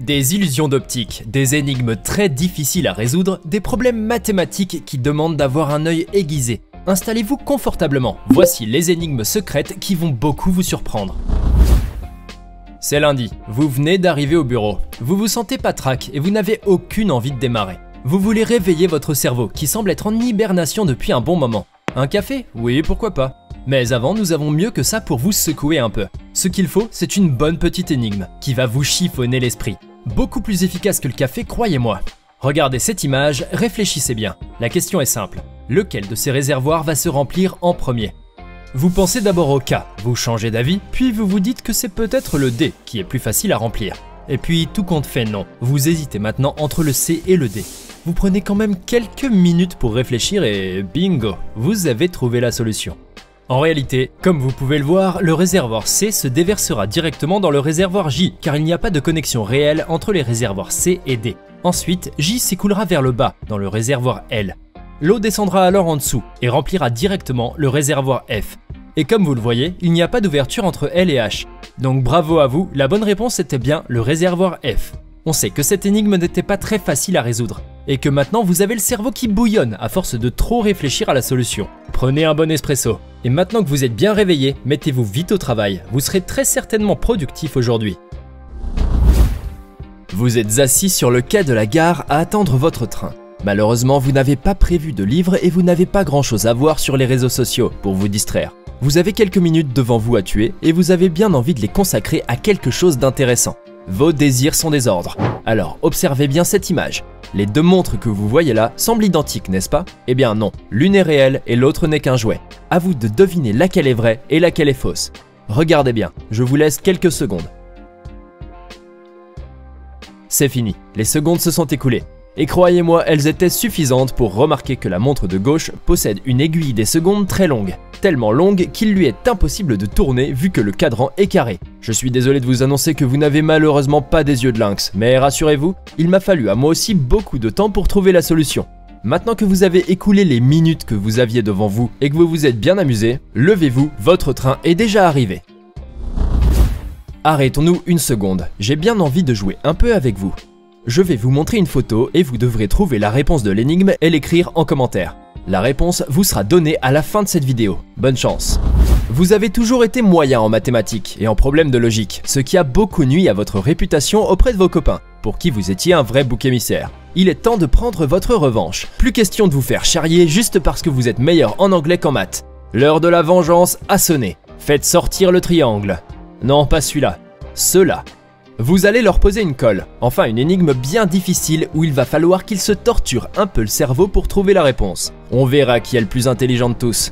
Des illusions d'optique, des énigmes très difficiles à résoudre, des problèmes mathématiques qui demandent d'avoir un œil aiguisé. Installez-vous confortablement, voici les énigmes secrètes qui vont beaucoup vous surprendre. C'est lundi, vous venez d'arriver au bureau, vous vous sentez patraque et vous n'avez aucune envie de démarrer. Vous voulez réveiller votre cerveau qui semble être en hibernation depuis un bon moment. Un café? Oui, pourquoi pas. Mais avant, nous avons mieux que ça pour vous secouer un peu. Ce qu'il faut, c'est une bonne petite énigme qui va vous chiffonner l'esprit. Beaucoup plus efficace que le café, croyez-moi. Regardez cette image, réfléchissez bien. La question est simple. Lequel de ces réservoirs va se remplir en premier? Vous pensez d'abord au K, vous changez d'avis, puis vous vous dites que c'est peut-être le D qui est plus facile à remplir. Et puis tout compte fait non, vous hésitez maintenant entre le C et le D. Vous prenez quand même quelques minutes pour réfléchir et bingo, vous avez trouvé la solution. En réalité, comme vous pouvez le voir, le réservoir C se déversera directement dans le réservoir J, car il n'y a pas de connexion réelle entre les réservoirs C et D. Ensuite, J s'écoulera vers le bas, dans le réservoir L. L'eau descendra alors en dessous et remplira directement le réservoir F. Et comme vous le voyez, il n'y a pas d'ouverture entre L et H. Donc bravo à vous, la bonne réponse était bien le réservoir F. On sait que cette énigme n'était pas très facile à résoudre, et que maintenant vous avez le cerveau qui bouillonne à force de trop réfléchir à la solution. Prenez un bon espresso. Et maintenant que vous êtes bien réveillé, mettez-vous vite au travail, vous serez très certainement productif aujourd'hui. Vous êtes assis sur le quai de la gare à attendre votre train. Malheureusement, vous n'avez pas prévu de livre et vous n'avez pas grand-chose à voir sur les réseaux sociaux pour vous distraire. Vous avez quelques minutes devant vous à tuer et vous avez bien envie de les consacrer à quelque chose d'intéressant. Vos désirs sont des ordres. Alors observez bien cette image. Les deux montres que vous voyez là semblent identiques, n'est-ce pas? Eh bien non, l'une est réelle et l'autre n'est qu'un jouet. À vous de deviner laquelle est vraie et laquelle est fausse. Regardez bien, je vous laisse quelques secondes. C'est fini, les secondes se sont écoulées. Et croyez-moi, elles étaient suffisantes pour remarquer que la montre de gauche possède une aiguille des secondes très longue. Tellement longue qu'il lui est impossible de tourner vu que le cadran est carré. Je suis désolé de vous annoncer que vous n'avez malheureusement pas des yeux de lynx, mais rassurez-vous, il m'a fallu à moi aussi beaucoup de temps pour trouver la solution. Maintenant que vous avez écoulé les minutes que vous aviez devant vous et que vous vous êtes bien amusé, levez-vous, votre train est déjà arrivé. Arrêtons-nous une seconde, j'ai bien envie de jouer un peu avec vous. Je vais vous montrer une photo et vous devrez trouver la réponse de l'énigme et l'écrire en commentaire. La réponse vous sera donnée à la fin de cette vidéo. Bonne chance. Vous avez toujours été moyen en mathématiques et en problèmes de logique, ce qui a beaucoup nui à votre réputation auprès de vos copains, pour qui vous étiez un vrai bouc émissaire. Il est temps de prendre votre revanche. Plus question de vous faire charrier juste parce que vous êtes meilleur en anglais qu'en maths. L'heure de la vengeance a sonné. Faites sortir le triangle. Non, pas celui-là. Ceux-là. Vous allez leur poser une colle, enfin une énigme bien difficile où il va falloir qu'ils se torturent un peu le cerveau pour trouver la réponse. On verra qui est le plus intelligent de tous.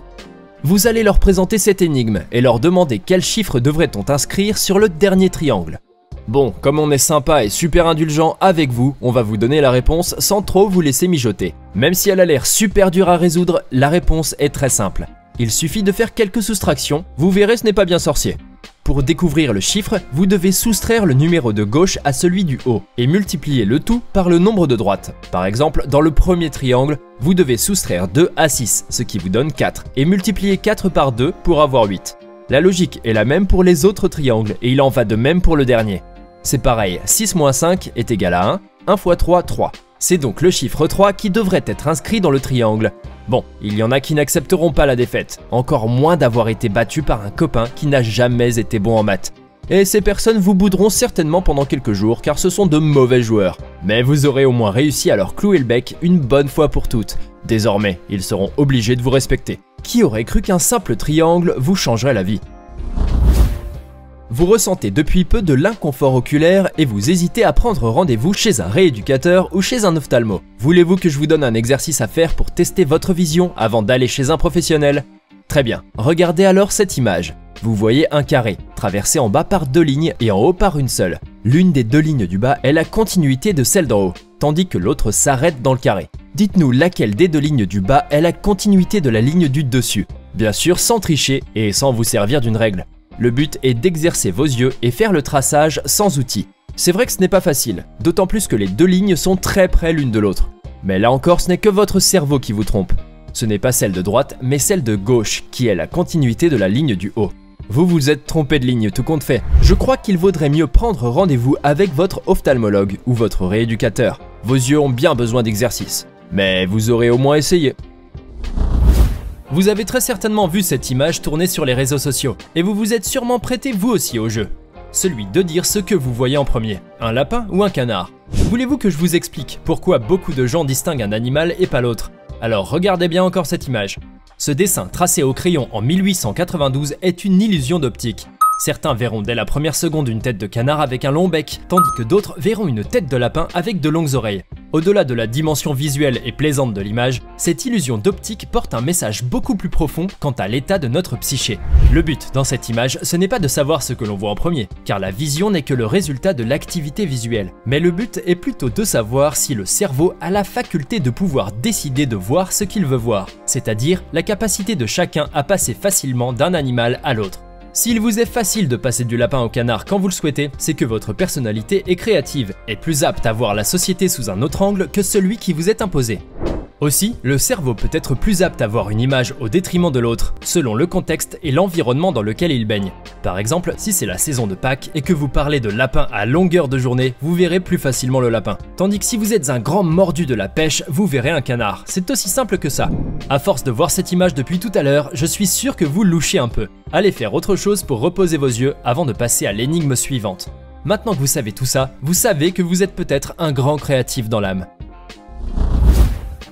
Vous allez leur présenter cette énigme et leur demander quel chiffre devrait-on inscrire sur le dernier triangle. Bon, comme on est sympa et super indulgent avec vous, on va vous donner la réponse sans trop vous laisser mijoter. Même si elle a l'air super dure à résoudre, la réponse est très simple. Il suffit de faire quelques soustractions, vous verrez ce n'est pas bien sorcier. Pour découvrir le chiffre, vous devez soustraire le numéro de gauche à celui du haut et multiplier le tout par le nombre de droite. Par exemple, dans le premier triangle, vous devez soustraire 2 à 6, ce qui vous donne 4, et multiplier 4 par 2 pour avoir 8. La logique est la même pour les autres triangles et il en va de même pour le dernier. C'est pareil, 6 moins 5 est égal à 1, 1 fois 3, 3. C'est donc le chiffre 3 qui devrait être inscrit dans le triangle. Bon, il y en a qui n'accepteront pas la défaite, encore moins d'avoir été battu par un copain qui n'a jamais été bon en maths. Et ces personnes vous bouderont certainement pendant quelques jours car ce sont de mauvais joueurs. Mais vous aurez au moins réussi à leur clouer le bec une bonne fois pour toutes. Désormais, ils seront obligés de vous respecter. Qui aurait cru qu'un simple triangle vous changerait la vie ? Vous ressentez depuis peu de l'inconfort oculaire et vous hésitez à prendre rendez-vous chez un rééducateur ou chez un ophtalmo. Voulez-vous que je vous donne un exercice à faire pour tester votre vision avant d'aller chez un professionnel? Très bien, regardez alors cette image. Vous voyez un carré, traversé en bas par 2 lignes et en haut par une seule. L'une des 2 lignes du bas est la continuité de celle d'en haut, tandis que l'autre s'arrête dans le carré. Dites-nous laquelle des 2 lignes du bas est la continuité de la ligne du dessus. Bien sûr sans tricher et sans vous servir d'une règle. Le but est d'exercer vos yeux et faire le traçage sans outils. C'est vrai que ce n'est pas facile, d'autant plus que les 2 lignes sont très près l'une de l'autre. Mais là encore, ce n'est que votre cerveau qui vous trompe. Ce n'est pas celle de droite, mais celle de gauche, qui est la continuité de la ligne du haut. Vous vous êtes trompé de ligne tout compte fait. Je crois qu'il vaudrait mieux prendre rendez-vous avec votre ophtalmologue ou votre rééducateur. Vos yeux ont bien besoin d'exercice. Mais vous aurez au moins essayé. Vous avez très certainement vu cette image tourner sur les réseaux sociaux et vous vous êtes sûrement prêté vous aussi au jeu. Celui de dire ce que vous voyez en premier, un lapin ou un canard. Voulez-vous que je vous explique pourquoi beaucoup de gens distinguent un animal et pas l'autre? Alors regardez bien encore cette image. Ce dessin tracé au crayon en 1892 est une illusion d'optique. Certains verront dès la première seconde une tête de canard avec un long bec, tandis que d'autres verront une tête de lapin avec de longues oreilles. Au-delà de la dimension visuelle et plaisante de l'image, cette illusion d'optique porte un message beaucoup plus profond quant à l'état de notre psyché. Le but dans cette image, ce n'est pas de savoir ce que l'on voit en premier, car la vision n'est que le résultat de l'activité visuelle. Mais le but est plutôt de savoir si le cerveau a la faculté de pouvoir décider de voir ce qu'il veut voir, c'est-à-dire la capacité de chacun à passer facilement d'un animal à l'autre. S'il vous est facile de passer du lapin au canard quand vous le souhaitez, c'est que votre personnalité est créative et plus apte à voir la société sous un autre angle que celui qui vous est imposé. Aussi, le cerveau peut être plus apte à voir une image au détriment de l'autre, selon le contexte et l'environnement dans lequel il baigne. Par exemple, si c'est la saison de Pâques et que vous parlez de lapin à longueur de journée, vous verrez plus facilement le lapin. Tandis que si vous êtes un grand mordu de la pêche, vous verrez un canard. C'est aussi simple que ça. À force de voir cette image depuis tout à l'heure, je suis sûr que vous louchez un peu. Allez faire autre chose pour reposer vos yeux avant de passer à l'énigme suivante. Maintenant que vous savez tout ça, vous savez que vous êtes peut-être un grand créatif dans l'âme.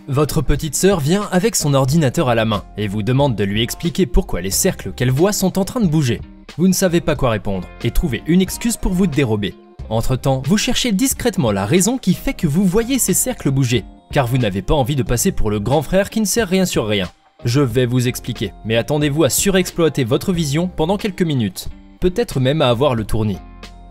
Votre petite sœur vient avec son ordinateur à la main et vous demande de lui expliquer pourquoi les cercles qu'elle voit sont en train de bouger. Vous ne savez pas quoi répondre et trouvez une excuse pour vous dérober. Entre-temps, vous cherchez discrètement la raison qui fait que vous voyez ces cercles bouger, car vous n'avez pas envie de passer pour le grand frère qui ne sert rien sur rien. Je vais vous expliquer, mais attendez-vous à surexploiter votre vision pendant quelques minutes, peut-être même à avoir le tournis.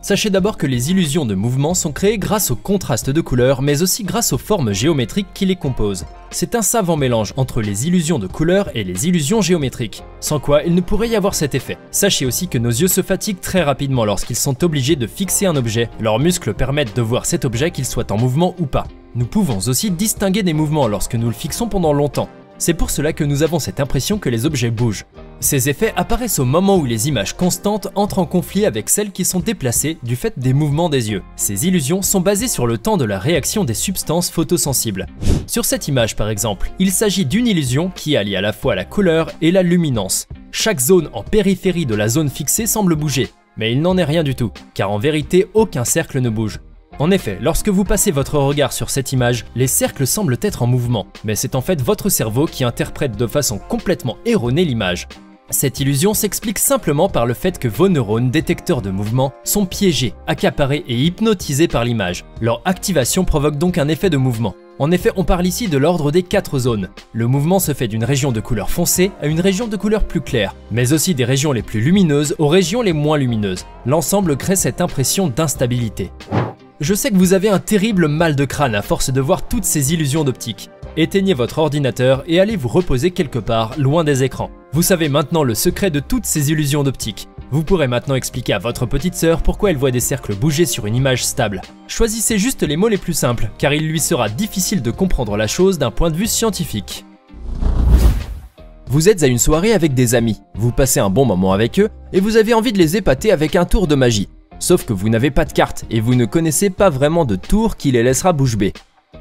Sachez d'abord que les illusions de mouvement sont créées grâce au contraste de couleurs, mais aussi grâce aux formes géométriques qui les composent. C'est un savant mélange entre les illusions de couleurs et les illusions géométriques, sans quoi il ne pourrait y avoir cet effet. Sachez aussi que nos yeux se fatiguent très rapidement lorsqu'ils sont obligés de fixer un objet. Leurs muscles permettent de voir cet objet qu'il soit en mouvement ou pas. Nous pouvons aussi distinguer des mouvements lorsque nous le fixons pendant longtemps. C'est pour cela que nous avons cette impression que les objets bougent. Ces effets apparaissent au moment où les images constantes entrent en conflit avec celles qui sont déplacées du fait des mouvements des yeux. Ces illusions sont basées sur le temps de la réaction des substances photosensibles. Sur cette image par exemple, il s'agit d'une illusion qui allie à la fois la couleur et la luminance. Chaque zone en périphérie de la zone fixée semble bouger, mais il n'en est rien du tout, car en vérité aucun cercle ne bouge. En effet, lorsque vous passez votre regard sur cette image, les cercles semblent être en mouvement, mais c'est en fait votre cerveau qui interprète de façon complètement erronée l'image. Cette illusion s'explique simplement par le fait que vos neurones détecteurs de mouvement sont piégés, accaparés et hypnotisés par l'image. Leur activation provoque donc un effet de mouvement. En effet, on parle ici de l'ordre des 4 zones. Le mouvement se fait d'une région de couleur foncée à une région de couleur plus claire, mais aussi des régions les plus lumineuses aux régions les moins lumineuses. L'ensemble crée cette impression d'instabilité. Je sais que vous avez un terrible mal de crâne à force de voir toutes ces illusions d'optique. Éteignez votre ordinateur et allez vous reposer quelque part, loin des écrans. Vous savez maintenant le secret de toutes ces illusions d'optique. Vous pourrez maintenant expliquer à votre petite sœur pourquoi elle voit des cercles bouger sur une image stable. Choisissez juste les mots les plus simples, car il lui sera difficile de comprendre la chose d'un point de vue scientifique. Vous êtes à une soirée avec des amis, vous passez un bon moment avec eux et vous avez envie de les épater avec un tour de magie. Sauf que vous n'avez pas de carte et vous ne connaissez pas vraiment de tour qui les laissera bouche bée.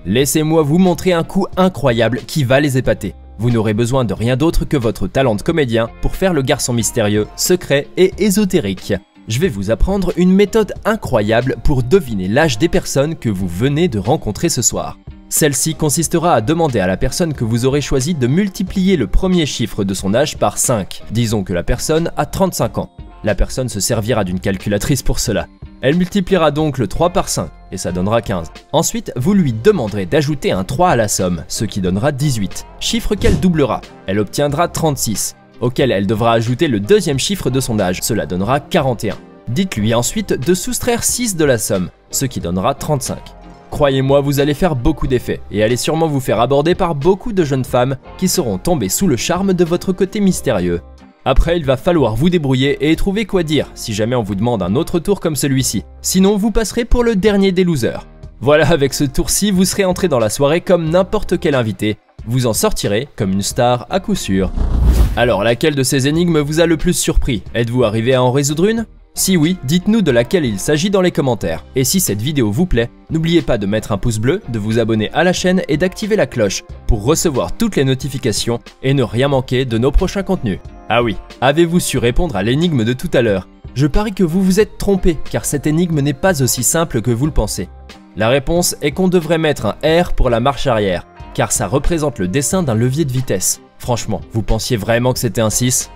Laissez-moi vous montrer un coup incroyable qui va les épater. Vous n'aurez besoin de rien d'autre que votre talent de comédien pour faire le garçon mystérieux, secret et ésotérique. Je vais vous apprendre une méthode incroyable pour deviner l'âge des personnes que vous venez de rencontrer ce soir. Celle-ci consistera à demander à la personne que vous aurez choisie de multiplier le premier chiffre de son âge par 5. Disons que la personne a 35 ans. La personne se servira d'une calculatrice pour cela. Elle multipliera donc le 3 par 5 et ça donnera 15. Ensuite, vous lui demanderez d'ajouter un 3 à la somme, ce qui donnera 18, chiffre qu'elle doublera. Elle obtiendra 36, auquel elle devra ajouter le deuxième chiffre de son âge, cela donnera 41. Dites-lui ensuite de soustraire 6 de la somme, ce qui donnera 35. Croyez-moi, vous allez faire beaucoup d'effets et allez sûrement vous faire aborder par beaucoup de jeunes femmes qui seront tombées sous le charme de votre côté mystérieux. Après, il va falloir vous débrouiller et trouver quoi dire si jamais on vous demande un autre tour comme celui-ci. Sinon, vous passerez pour le dernier des losers. Voilà, avec ce tour-ci, vous serez entré dans la soirée comme n'importe quel invité. Vous en sortirez comme une star à coup sûr. Alors, laquelle de ces énigmes vous a le plus surpris? Êtes-vous arrivé à en résoudre une? Si oui, dites-nous de laquelle il s'agit dans les commentaires. Et si cette vidéo vous plaît, n'oubliez pas de mettre un pouce bleu, de vous abonner à la chaîne et d'activer la cloche pour recevoir toutes les notifications et ne rien manquer de nos prochains contenus. Ah oui, avez-vous su répondre à l'énigme de tout à l'heure? Je parie que vous vous êtes trompé car cette énigme n'est pas aussi simple que vous le pensez. La réponse est qu'on devrait mettre un R pour la marche arrière, car ça représente le dessin d'un levier de vitesse. Franchement, vous pensiez vraiment que c'était un 6?